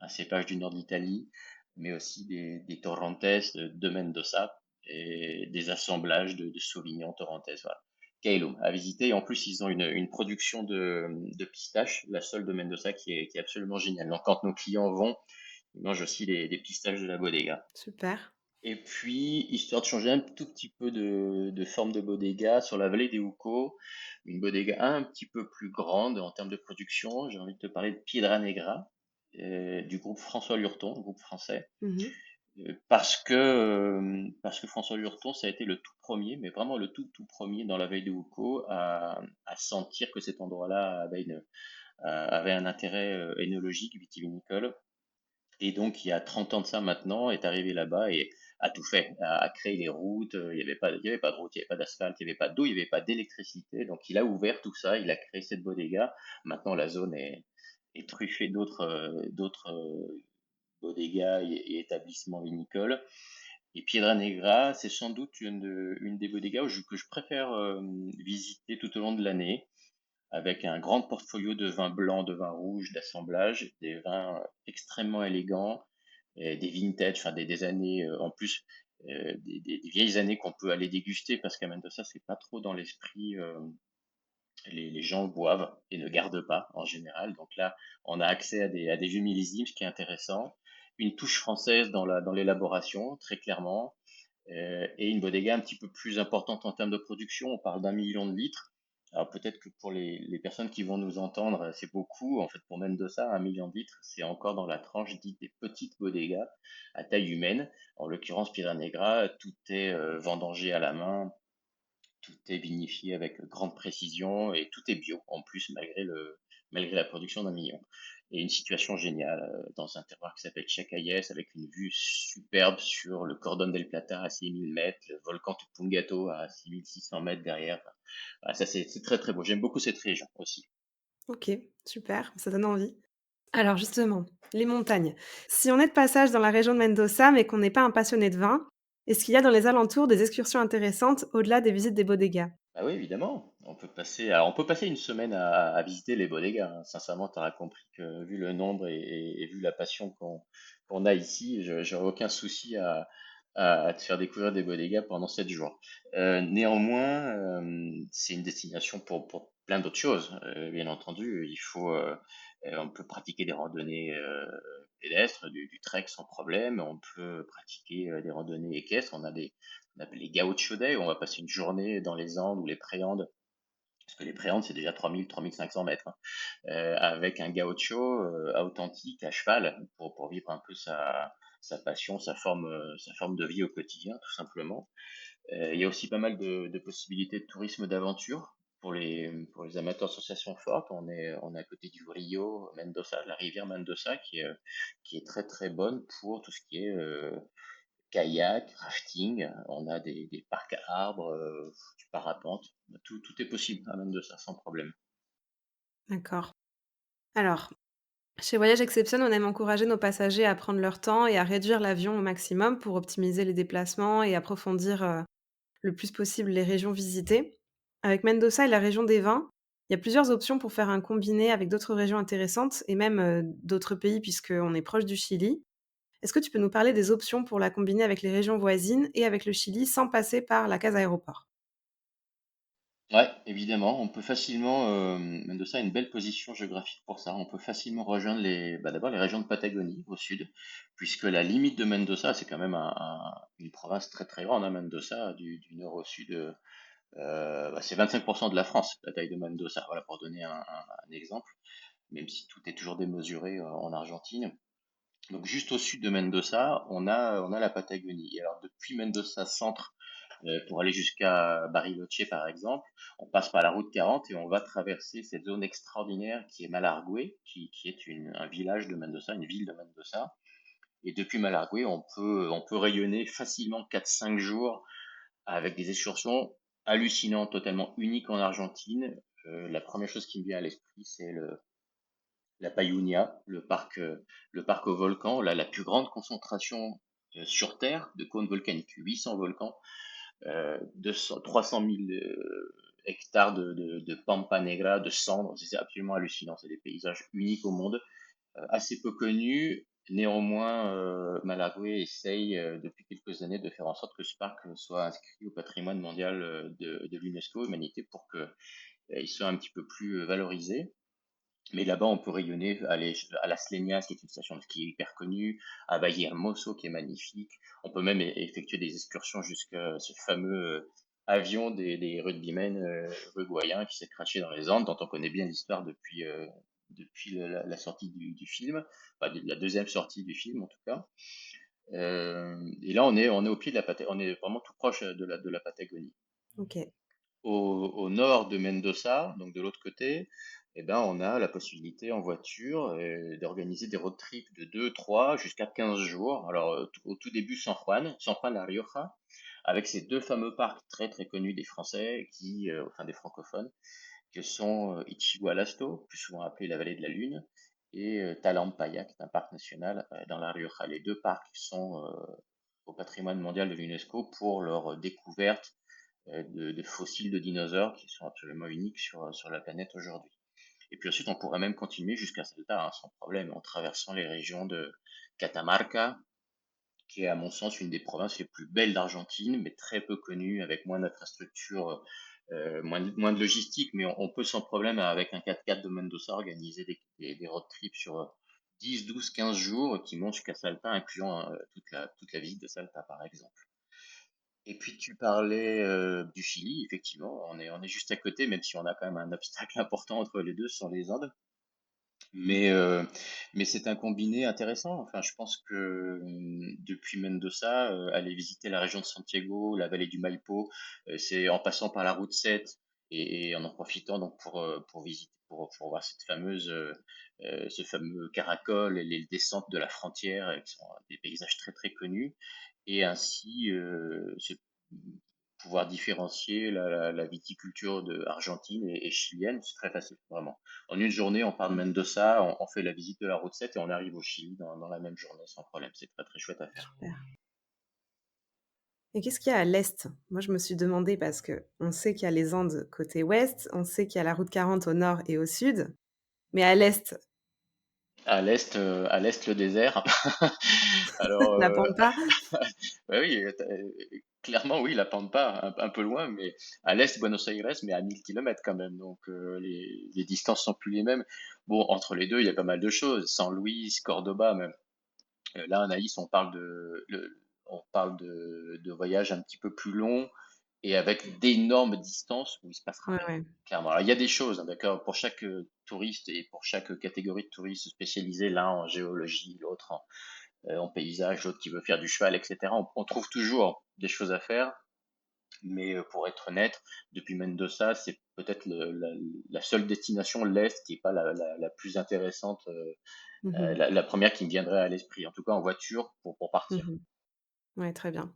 un cépage du nord d'Italie, mais aussi des Torrontes de Mendoza et des assemblages de Sauvignon Torrontes. Voilà. Kailum à visiter. Et en plus, ils ont une production de pistaches, la seule de Mendoza, qui est absolument géniale. Donc, quand nos clients vont, ils mangent aussi des pistaches de la bodega. Super. Et puis, histoire de changer un tout petit peu de forme de bodega, sur la vallée des Uco, une bodega un petit peu plus grande en termes de production, j'ai envie de te parler de Piedra Negra, du groupe François Lurton, groupe français. Mmh. Parce que François Lurton, ça a été le tout premier, mais vraiment le tout premier dans la veille de Huco à sentir que cet endroit-là avait un intérêt énologique, vitivinicole. Et donc, il y a 30 ans de ça maintenant, est arrivé là-bas et a tout fait, a créé les routes. Il y avait pas de route, il n'y avait pas d'asphalte, il n'y avait pas d'eau, il n'y avait pas d'électricité. Donc, il a ouvert tout ça, il a créé cette bodega. Maintenant, la zone est truffée d'autres bodegas et établissements vinicoles. Et Piedra Negra, c'est sans doute une des bodegas que je préfère visiter tout au long de l'année, avec un grand portfolio de vins blancs, de vins rouges, d'assemblage, des vins extrêmement élégants, et des vintage, enfin des années en plus, des vieilles années qu'on peut aller déguster, parce qu'à Mendoza, c'est pas trop dans l'esprit les gens boivent et ne gardent pas en général. Donc là, on a accès à des vieux millésimes, ce qui est intéressant. Une touche française dans l'élaboration, très clairement, et une bodega un petit peu plus importante en termes de production. On parle d'1 million de litres. Alors peut-être que pour les personnes qui vont nous entendre, c'est beaucoup. En fait, pour Mendoza, 1 million de litres, c'est encore dans la tranche dite des petites bodegas à taille humaine. En l'occurrence, Piedra Negra, tout est vendangé à la main, tout est vinifié avec grande précision et tout est bio en plus malgré la production d'1 million. Et une situation géniale dans un terroir qui s'appelle Chacayes avec une vue superbe sur le Cordon del Plata à 6000 mètres, le volcan Tupungato à 6600 mètres derrière. Enfin, voilà, ça c'est très très beau. J'aime beaucoup cette région aussi. Ok, super, ça donne envie. Alors justement, les montagnes. Si on est de passage dans la région de Mendoza, mais qu'on n'est pas un passionné de vin, est-ce qu'il y a dans les alentours des excursions intéressantes au-delà des visites des bodegas? Ah oui, évidemment. On peut passer 1 semaine à visiter les bodegas, hein. Sincèrement, tu auras compris que vu le nombre et vu la passion qu'on a ici, j'aurais aucun souci à te faire découvrir des bodegas pendant 7 jours. Néanmoins, c'est une destination pour plein d'autres choses. Bien entendu, on peut pratiquer des randonnées pédestres, du trek sans problème. On peut pratiquer des randonnées équestres. On appelle les Gaucho Day, où on va passer une journée dans les Andes ou les Préandes, parce que les Préandes, c'est déjà 3 500 mètres, hein, avec un gaucho authentique à cheval pour vivre un peu sa passion, sa forme de vie au quotidien, tout simplement. Il y a aussi pas mal de possibilités de tourisme d'aventure. Pour les amateurs d'associations fortes, on est à côté du Rio Mendoza, la rivière Mendoza, qui est très très bonne pour tout ce qui est kayak, rafting, on a des parcs à arbres, du parapente, tout est possible à Mendoza sans problème. D'accord. Alors, chez Voyage Exception, on aime encourager nos passagers à prendre leur temps et à réduire l'avion au maximum pour optimiser les déplacements et approfondir le plus possible les régions visitées. Avec Mendoza et la région des vins, il y a plusieurs options pour faire un combiné avec d'autres régions intéressantes et même d'autres pays puisqu'on est proche du Chili. Est-ce que tu peux nous parler des options pour la combiner avec les régions voisines et avec le Chili sans passer par la case aéroport? Ouais, évidemment, on peut facilement, Mendoza a une belle position géographique pour ça. On peut facilement rejoindre d'abord les régions de Patagonie au sud, puisque la limite de Mendoza, c'est quand même une province très très grande, hein, Mendoza, du nord au sud. C'est 25% de la France, la taille de Mendoza. Voilà, pour donner un exemple, même si tout est toujours démesuré en Argentine. Donc juste au sud de Mendoza, on a la Patagonie. Et alors depuis Mendoza centre, pour aller jusqu'à Bariloche par exemple, on passe par la route 40 et on va traverser cette zone extraordinaire qui est Malargüe, qui est un village de Mendoza, une ville de Mendoza. Et depuis Malargüe, on peut rayonner facilement 4 5 jours avec des excursions hallucinantes, totalement uniques en Argentine. La première chose qui me vient à l'esprit, c'est la Payunia, le parc au volcan, la plus grande concentration sur Terre de cônes volcaniques, 800 volcans, 300 000 hectares de pampa negra, de cendres, c'est absolument hallucinant, c'est des paysages uniques au monde, assez peu connus. Néanmoins, Malargüe essaye depuis quelques années de faire en sorte que ce parc soit inscrit au patrimoine mondial de l'UNESCO, Humanité, pour qu'il soit un petit peu plus valorisé. Mais là-bas, on peut rayonner, aller à Las Leñas, qui est une station de ski hyper connue, à Valle Hermoso, qui est magnifique. On peut même effectuer des excursions jusqu'à ce fameux avion des rugbymen uruguayens qui s'est craché dans les Andes, dont on connaît bien l'histoire depuis la sortie du film, enfin, de la deuxième sortie du film en tout cas. Et là, on est au pied de la Patagonie, on est vraiment tout proche de la Patagonie. Ok. Au nord de Mendoza, donc de l'autre côté, eh ben, on a la possibilité en voiture d'organiser des road trips de 2, 3 jusqu'à 15 jours. Alors, au tout début, San Juan La Rioja, avec ces deux fameux parcs très très connus des Français, enfin des francophones, que sont Ichigualasto, plus souvent appelé la vallée de la Lune, et Talampaya, qui est un parc national dans La Rioja. Les deux parcs sont au patrimoine mondial de l'UNESCO pour leur découverte de fossiles de dinosaures qui sont absolument uniques sur la planète aujourd'hui. Et puis ensuite, on pourrait même continuer jusqu'à Salta, hein, sans problème, en traversant les régions de Catamarca, qui est à mon sens une des provinces les plus belles d'Argentine, mais très peu connue, avec moins d'infrastructures moins de logistique, mais on peut sans problème, avec un 4x4 de Mendoza, organiser des road trips sur 10, 12, 15 jours qui montent jusqu'à Salta, incluant toute la visite de Salta, par exemple. Et puis tu parlais du Chili, effectivement, on est juste à côté, même si on a quand même un obstacle important entre les deux, ce sont les Andes. Mais, euh, mais c'est un combiné intéressant. Enfin, je pense que depuis Mendoza, aller visiter la région de Santiago, la vallée du Maipo, c'est en passant par la route 7 et en profitant donc pour visiter, pour voir ce fameux caracol et les descentes de la frontière, qui sont des paysages très très connus, et ainsi pouvoir différencier la viticulture de argentine et chilienne, c'est très facile, vraiment. En une journée, on part de Mendoza, on fait la visite de la route 7 et on arrive au Chili dans la même journée sans problème. C'est très très chouette à faire. Super. Et qu'est-ce qu'il y a à l'est? Moi, je me suis demandé parce que on sait qu'il y a les Andes côté ouest, on sait qu'il y a la route 40 au nord et au sud, mais à l'est, À l'est le désert. Alors, la Pampa? bah oui, clairement oui, la Pampa, un peu loin, mais à l'est Buenos Aires, mais à 1000 kilomètres quand même. Donc les distances sont plus les mêmes. Bon, entre les deux, il y a pas mal de choses. San Luis, Cordoba, même. Là, Anaïs, on parle de voyages un petit peu plus longs et avec d'énormes distances où il se passera Ouais, rien, ouais. clairement. Alors, il y a des choses, hein, d'accord, pour chaque touriste et pour chaque catégorie de touristes spécialisés, l'un en géologie, l'autre en paysage, l'autre qui veut faire du cheval, etc. On trouve toujours des choses à faire, mais pour être honnête, depuis Mendoza, c'est peut-être la seule destination, l'Est, qui n'est pas la plus intéressante, Mmh. la première qui me viendrait à l'esprit, en tout cas en voiture pour partir. Mmh. Ouais, très bien.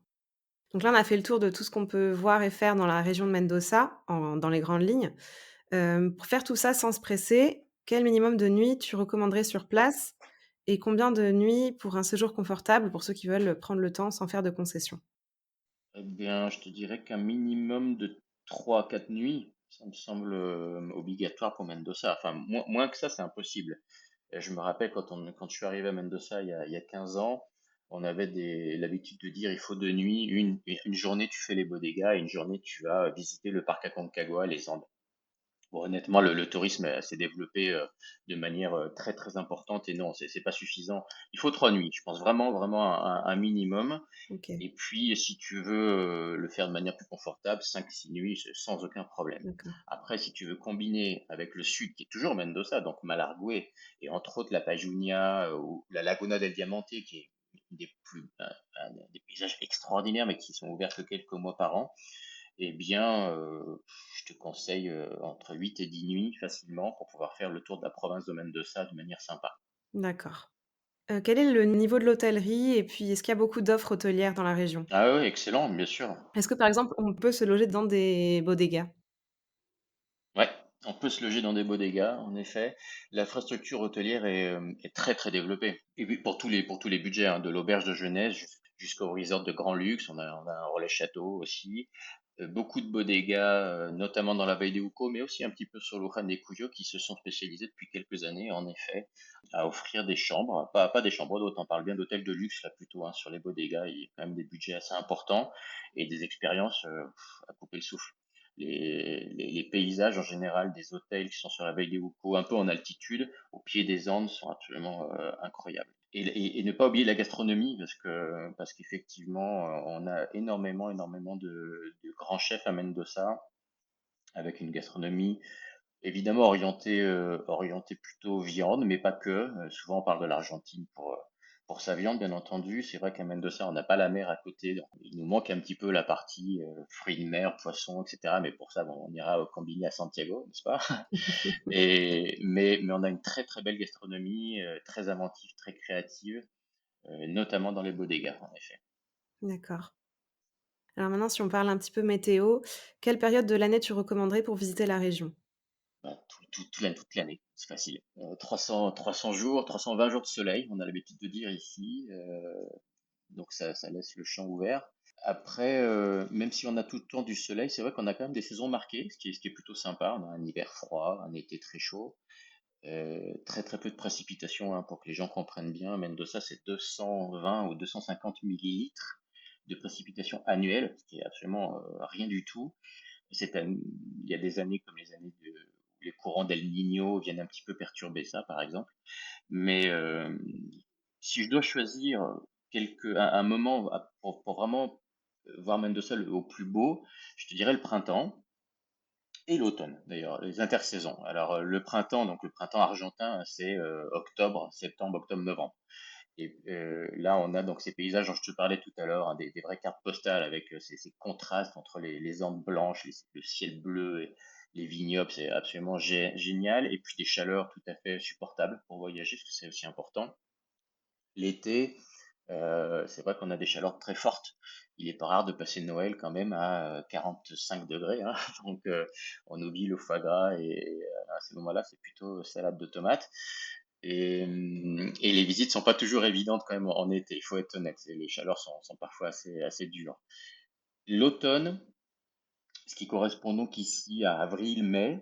Donc là, on a fait le tour de tout ce qu'on peut voir et faire dans la région de Mendoza, dans les grandes lignes. Pour faire tout ça sans se presser, quel minimum de nuits tu recommanderais sur place? Et combien de nuits pour un séjour confortable pour ceux qui veulent prendre le temps sans faire de concessions? Eh bien, je te dirais qu'un minimum de 3 à 4 nuits, ça me semble obligatoire pour Mendoza. Enfin, moins que ça, c'est impossible. Je me rappelle quand je suis arrivé à Mendoza il y a 15 ans, on avait l'habitude de dire il faut 2 nuits, une journée tu fais les bodegas et une journée tu vas visiter le parc Aconcagua, les Andes. Bon, honnêtement, le tourisme s'est développé de manière très très importante et non, c'est pas suffisant. Il faut 3 nuits, je pense vraiment un minimum. OK, Et puis, si tu veux le faire de manière plus confortable, 5 6 nuits, c'est sans aucun problème. d'accord. Après, si tu veux combiner avec le sud, qui est toujours Mendoza, donc Malargüe, et entre autres la Pajunia ou la Laguna del Diamante, qui est une des paysages extraordinaires, mais qui sont ouverts que quelques mois par an, eh bien, je te conseille entre 8 et 10 nuits facilement pour pouvoir faire le tour de la province de Mendoza de manière sympa. D'accord. Quel est le niveau de l'hôtellerie et puis est-ce qu'il y a beaucoup d'offres hôtelières dans la région? Ah oui, excellent, bien sûr. Est-ce que, par exemple, on peut se loger dans des bodegas? Ouais, on peut se loger dans des bodegas, en effet. L'infrastructure hôtelière est très très développée. Et puis pour tous les budgets, hein, de l'auberge de jeunesse jusqu'au resort de grand luxe, on a un relais château aussi. Beaucoup de bodegas, notamment dans la Baie de Uco, mais aussi un petit peu sur Luján de Cuyo, qui se sont spécialisés depuis quelques années, en effet, à offrir des chambres, pas des chambres d'hôtes, on parle bien d'hôtels de luxe là plutôt, hein, sur les bodegas, il y a quand même des budgets assez importants et des expériences à couper le souffle. Les paysages en général des hôtels qui sont sur la Baie de Uco, un peu en altitude, au pied des Andes, sont absolument incroyables. Et ne pas oublier la gastronomie, parce qu'effectivement, on a énormément de grands chefs à Mendoza, avec une gastronomie évidemment orientée plutôt viande, mais pas que. Souvent, on parle de l'Argentine pour sa viande, bien entendu. C'est vrai qu'à Mendoza, on n'a pas la mer à côté, donc il nous manque un petit peu la partie fruits de mer, poissons, etc. Mais pour ça, bon, on ira au Combini à Santiago, n'est-ce pas? Mais on a une très très belle gastronomie, très inventive, très créative, notamment dans les bodegas, en effet. D'accord. Alors maintenant, si on parle un petit peu météo, quelle période de l'année tu recommanderais pour visiter la région? Bah, toute l'année, c'est facile. 300 jours, 320 jours de soleil, on a l'habitude de dire ici, donc ça laisse le champ ouvert. Après, même si on a tout le temps du soleil, c'est vrai qu'on a quand même des saisons marquées, ce qui est plutôt sympa. On a un hiver froid, un été très chaud, très très peu de précipitations, hein, pour que les gens comprennent bien. Mendoza, c'est 220 ou 250 millilitres de précipitations annuelles, ce qui est absolument rien du tout. Il y a des années comme les années où les courants d'El Niño viennent un petit peu perturber ça, par exemple. Mais si je dois choisir un moment pour vraiment voir Mendoza au plus beau, je te dirais le printemps et l'automne, d'ailleurs, les intersaisons. Alors le printemps, donc le printemps argentin, c'est octobre, septembre, octobre, novembre. Et là, on a donc ces paysages dont je te parlais tout à l'heure, hein, des vraies cartes postales avec ces contrastes entre les Andes blanches, le ciel bleu et les vignobles, c'est absolument génial. Et puis des chaleurs tout à fait supportables pour voyager, parce que c'est aussi important. L'été, c'est vrai qu'on a des chaleurs très fortes. Il est pas rare de passer Noël quand même à 45 degrés, hein. Donc on oublie le foie gras et à ce moment-là, c'est plutôt salade de tomates. Et les visites sont pas toujours évidentes quand même en été, il faut être honnête. Les chaleurs sont parfois assez dures. L'automne, ce qui correspond donc ici à avril-mai,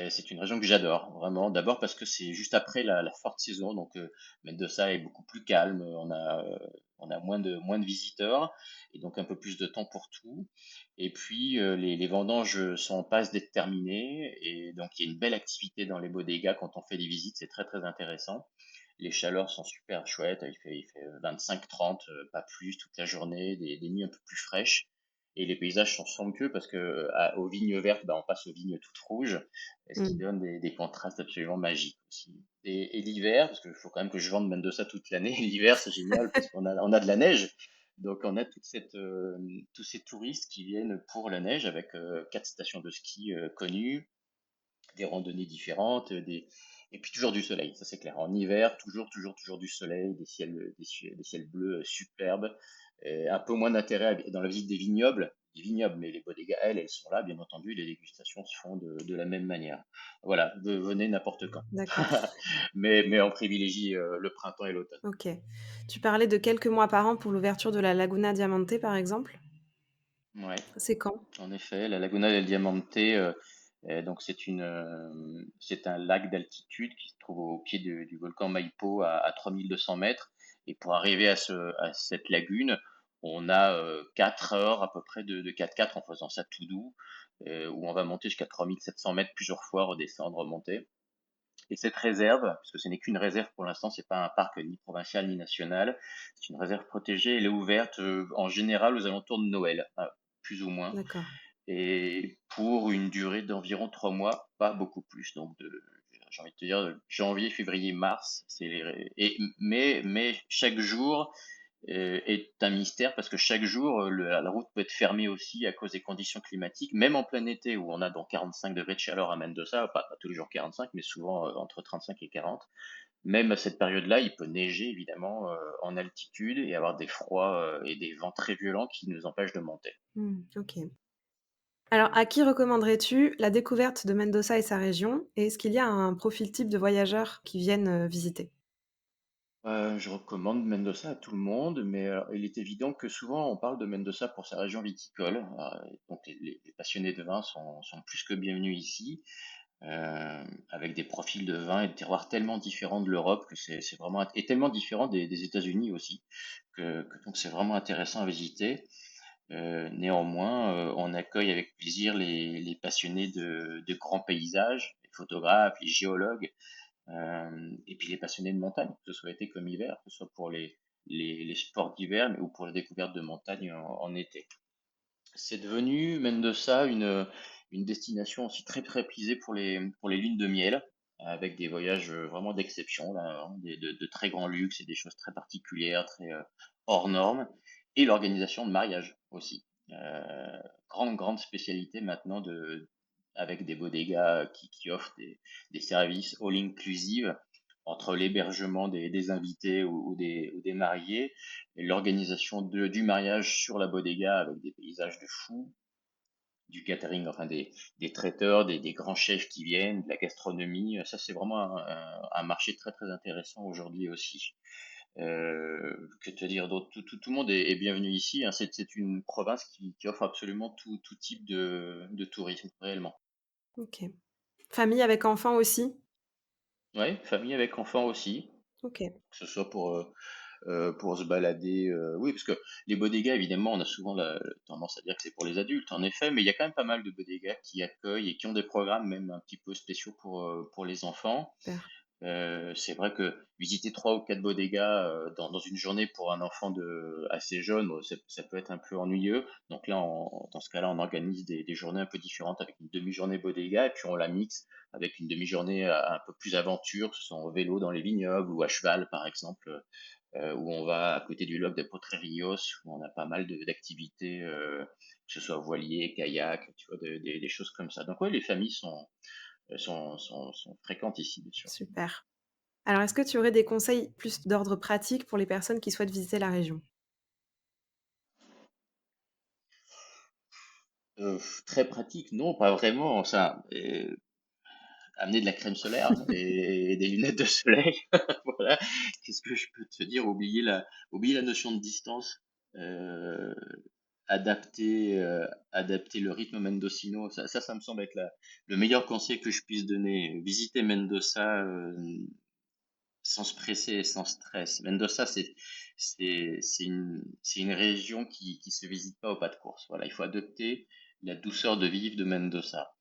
c'est une région que j'adore, vraiment. D'abord parce que c'est juste après la forte saison, donc Mendoza est beaucoup plus calme, on a moins de visiteurs, et donc un peu plus de temps pour tout. Et puis les vendanges sont en passe d'être terminées, et donc il y a une belle activité dans les bodegas quand on fait des visites, c'est très très intéressant. Les chaleurs sont super chouettes, il fait 25-30, pas plus, toute la journée, des nuits un peu plus fraîches. Et les paysages sont somptueux parce que aux vignes vertes, bah, on passe aux vignes toutes rouges, ce qui Mm. donne des contrastes absolument magiques aussi. Et l'hiver, parce qu'il faut quand même que je vende Mendoza toute l'année, l'hiver c'est génial parce qu'on a de la neige. Donc on a tous ces touristes qui viennent pour la neige avec 4 stations de ski connues, des randonnées différentes, et puis toujours du soleil, ça c'est clair. En hiver, toujours du soleil, des ciels bleus superbes. Un peu moins d'intérêt dans la visite des vignobles, mais les bodegas, elles sont là, bien entendu, les dégustations se font de la même manière. Voilà, venez n'importe quand. D'accord. Mais on privilégie le printemps et l'automne. Ok. Tu parlais de quelques mois par an pour l'ouverture de la Laguna Diamante, par exemple. Ouais. C'est quand? En effet, la Laguna del Diamante, donc c'est un lac d'altitude qui se trouve au pied du volcan Maipo à 3200 mètres. Et pour arriver à cette lagune, on a 4 heures à peu près de 4x4 en faisant ça tout doux, où on va monter jusqu'à 3700 mètres plusieurs fois, redescendre, remonter. Et cette réserve, parce que ce n'est qu'une réserve pour l'instant, c'est pas un parc ni provincial ni national, c'est une réserve protégée. Elle est ouverte en général aux alentours de Noël, plus ou moins, D'accord. et pour une durée d'environ 3 mois, pas beaucoup plus. Donc, j'ai envie de te dire, janvier, février, mars, mais chaque jour est un mystère parce que chaque jour, la route peut être fermée aussi à cause des conditions climatiques, même en plein été où on a donc 45 degrés de chaleur à Mendoza, pas tous les jours 45, mais souvent entre 35 et 40. Même à cette période-là, il peut neiger évidemment en altitude et avoir des froids et des vents très violents qui nous empêchent de monter. Ok. Alors, à qui recommanderais-tu la découverte de Mendoza et sa région? Et est-ce qu'il y a un profil type de voyageurs qui viennent visiter? Je recommande Mendoza à tout le monde, mais il est évident que souvent on parle de Mendoza pour sa région viticole. Donc les passionnés de vin sont plus que bienvenus ici, avec des profils de vin et de terroirs tellement différents de l'Europe que c'est vraiment et tellement différents des États-Unis aussi que donc c'est vraiment intéressant à visiter. Néanmoins, on accueille avec plaisir les passionnés de grands paysages, les photographes, les géologues, et puis les passionnés de montagne, que ce soit été comme hiver, que ce soit pour les sports d'hiver ou pour la découverte de montagne en été. C'est devenu, Mendoza, une destination aussi très très prisée pour les lunes de miel, avec des voyages vraiment d'exception, là, hein, de très grands luxe et des choses très particulières, très hors normes, et l'organisation de mariage aussi. Grande spécialité maintenant avec des bodegas qui offrent des services all inclusive entre l'hébergement des invités ou des mariés et l'organisation du mariage sur la bodega avec des paysages de fou, du catering, enfin des traiteurs, des grands chefs qui viennent, de la gastronomie. Ça, c'est vraiment un marché très très intéressant aujourd'hui aussi. Que te dire d'autre? Tout le monde est bienvenu ici, hein. C'est une province qui offre absolument tout type de tourisme, réellement. Ok. Famille avec enfants aussi? Ouais, famille avec enfants aussi, Ok. que ce soit pour pour se balader. Oui, parce que les bodegas, évidemment, on a souvent la tendance à dire que c'est pour les adultes, en effet, mais il y a quand même pas mal de bodegas qui accueillent et qui ont des programmes même un petit peu spéciaux pour les enfants. Super. C'est vrai que visiter 3 ou 4 bodegas dans une journée pour un enfant assez jeune, bon, ça peut être un peu ennuyeux. Donc là, dans ce cas-là, on organise des journées un peu différentes avec une demi-journée bodega et puis on la mixe avec une demi-journée un peu plus aventure, que ce soit en vélo dans les vignobles ou à cheval par exemple, où on va à côté du lac de Potrerillos, où on a pas mal d'activités, que ce soit voilier, kayak, tu vois, des choses comme ça. Donc ouais, les familles sont fréquentes ici, bien sûr. Super. Alors, est-ce que tu aurais des conseils plus d'ordre pratique pour les personnes qui souhaitent visiter la région? Très pratique, non, pas vraiment. Ça, amener de la crème solaire et des lunettes de soleil. Voilà. Qu'est-ce que je peux te dire? Oublier la notion de distance. Euh, adapter le rythme mendocino. Ça me semble être le meilleur conseil que je puisse donner. Visiter Mendoza sans se presser et sans stress. Mendoza, c'est une région qui se visite pas au pas de course. Voilà, il faut adopter la douceur de vivre de Mendoza.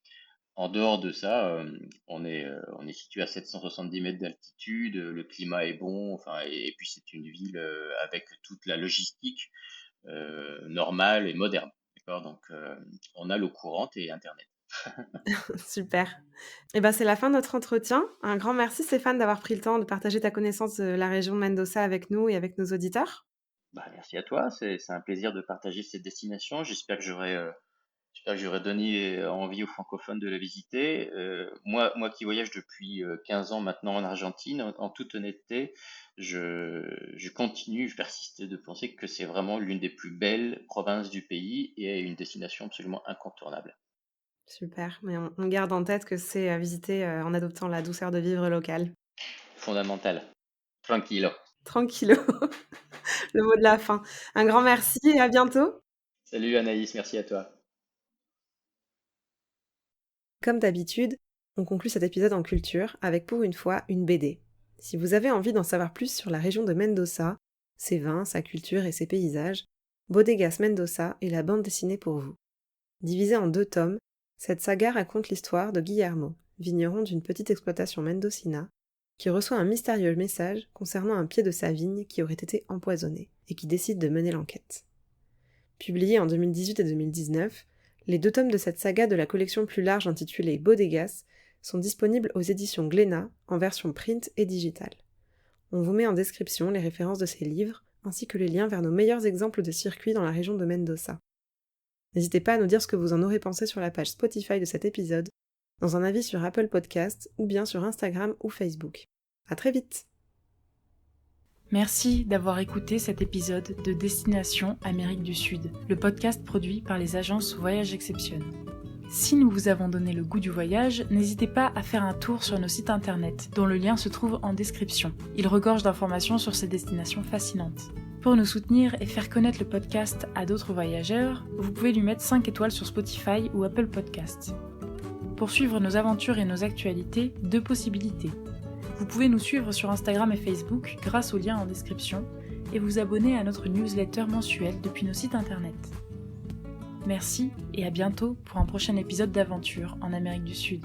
En dehors de ça, on est situé à 770 mètres d'altitude, le climat est bon, enfin, et puis c'est une ville avec toute la logistique normale et moderne. D'accord? Donc, on a l'eau courante et Internet. Super. Et ben, c'est la fin de notre entretien. Un grand merci Stéphane d'avoir pris le temps de partager ta connaissance de la région de Mendoza avec nous et avec nos auditeurs. Bah, merci à toi, c'est un plaisir de partager cette destination. J'espère que j'aurais donné envie aux francophones de la visiter. Moi qui voyage depuis 15 ans maintenant en Argentine, en toute honnêteté, je continue, je persiste de penser que c'est vraiment l'une des plus belles provinces du pays et une destination absolument incontournable. Super, mais on garde en tête que c'est à visiter en adoptant la douceur de vivre locale. Fondamental. Tranquillo. Tranquillo, le mot de la fin. Un grand merci et à bientôt. Salut Anaïs, merci à toi. Comme d'habitude, on conclut cet épisode en culture avec pour une fois une BD. Si vous avez envie d'en savoir plus sur la région de Mendoza, ses vins, sa culture et ses paysages, Bodegas Mendoza est la bande dessinée pour vous. Divisée en 2 tomes, cette saga raconte l'histoire de Guillermo, vigneron d'une petite exploitation mendocina, qui reçoit un mystérieux message concernant un pied de sa vigne qui aurait été empoisonné, et qui décide de mener l'enquête. Publiés en 2018 et 2019, les 2 tomes de cette saga de la collection plus large intitulée Bodegas sont disponibles aux éditions Glénat en version print et digitale. On vous met en description les références de ces livres, ainsi que les liens vers nos meilleurs exemples de circuits dans la région de Mendoza. N'hésitez pas à nous dire ce que vous en aurez pensé sur la page Spotify de cet épisode, dans un avis sur Apple Podcasts ou bien sur Instagram ou Facebook. À très vite! Merci d'avoir écouté cet épisode de Destination Amérique du Sud, le podcast produit par les agences Voyage Exception. Si nous vous avons donné le goût du voyage, n'hésitez pas à faire un tour sur nos sites internet, dont le lien se trouve en description. Il regorge d'informations sur ces destinations fascinantes. Pour nous soutenir et faire connaître le podcast à d'autres voyageurs, vous pouvez lui mettre 5 étoiles sur Spotify ou Apple Podcasts. Pour suivre nos aventures et nos actualités, 2 possibilités. Vous pouvez nous suivre sur Instagram et Facebook grâce au lien en description et vous abonner à notre newsletter mensuelle depuis nos sites internet. Merci et à bientôt pour un prochain épisode d'aventure en Amérique du Sud.